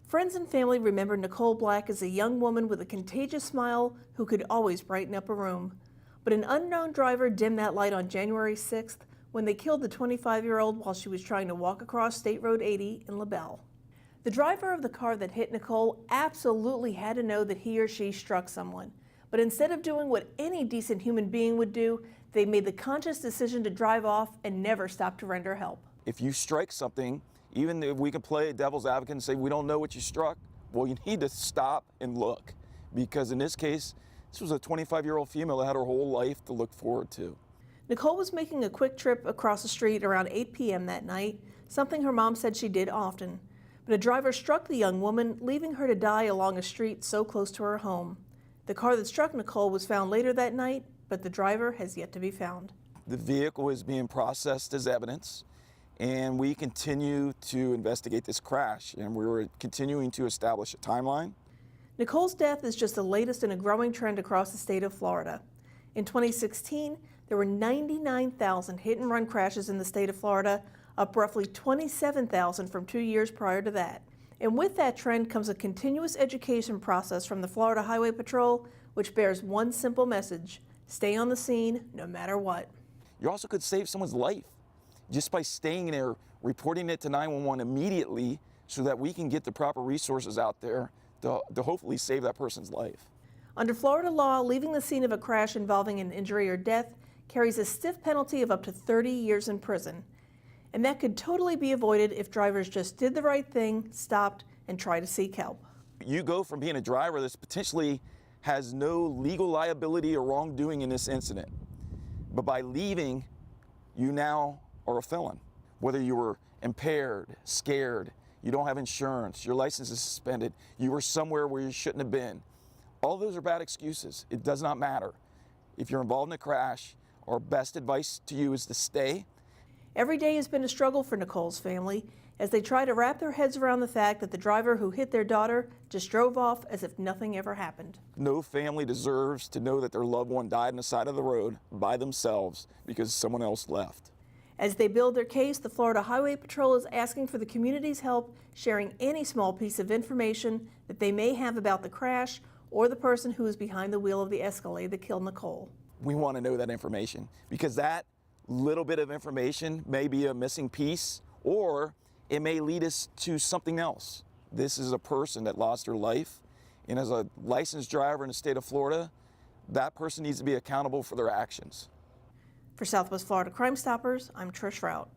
Friends and family remember Nicole Black as a young woman with a contagious smile who could always brighten up a room. But an unknown driver dimmed that light on January 6th when they killed the 25-year-old while she was trying to walk across State Road 80 in LaBelle. The driver of the car that hit Nicole absolutely had to know that he or she struck someone. But instead of doing what any decent human being would do, they made the conscious decision to drive off and never stop to render help. If you strike something, even if we can play devil's advocate and say we don't know what you struck, well, you need to stop and look. Because in this case, this was a 25-year-old female that had her whole life to look forward to. Nicole was making a quick trip across the street around 8 p.m. that night, something her mom said she did often. But a driver struck the young woman, leaving her to die along a street so close to her home. The car that struck Nicole was found later that night, but the driver has yet to be found. The vehicle is being processed as evidence, and we continue to investigate this crash, and we're continuing to establish a timeline. Nicole's death is just the latest in a growing trend across the state of Florida. In 2016, there were 99,000 hit-and-run crashes in the state of Florida, up roughly 27,000 from 2 years prior to that. And with that trend comes a continuous education process from the Florida Highway Patrol, which bears one simple message: stay on the scene no matter what. You also could save someone's life just by staying there, reporting it to 911 immediately so that we can get the proper resources out there to hopefully save that person's life. Under Florida law, leaving the scene of a crash involving an injury or death carries a stiff penalty of up to 30 years in prison. And that could totally be avoided if drivers just did the right thing, stopped, and tried to seek help. You go from being a driver that potentially has no legal liability or wrongdoing in this incident, but by leaving, you now are a felon. Whether you were impaired, scared, you don't have insurance, your license is suspended, you were somewhere where you shouldn't have been. All those are bad excuses. It does not matter. If you're involved in a crash, our best advice to you is to stay. Every day has been a struggle for Nicole's family as they try to wrap their heads around the fact that the driver who hit their daughter just drove off as if nothing ever happened. No family deserves to know that their loved one died on the side of the road by themselves because someone else left. As they build their case, the Florida Highway Patrol is asking for the community's help, sharing any small piece of information that they may have about the crash or the person who is behind the wheel of the Escalade that killed Nicole. We want to know that information because that little bit of information may be a missing piece, or it may lead us to something else. This is a person that lost her life, and as a licensed driver in the state of Florida, that person needs to be accountable for their actions. For Southwest Florida Crime Stoppers, I'm Trish Rout.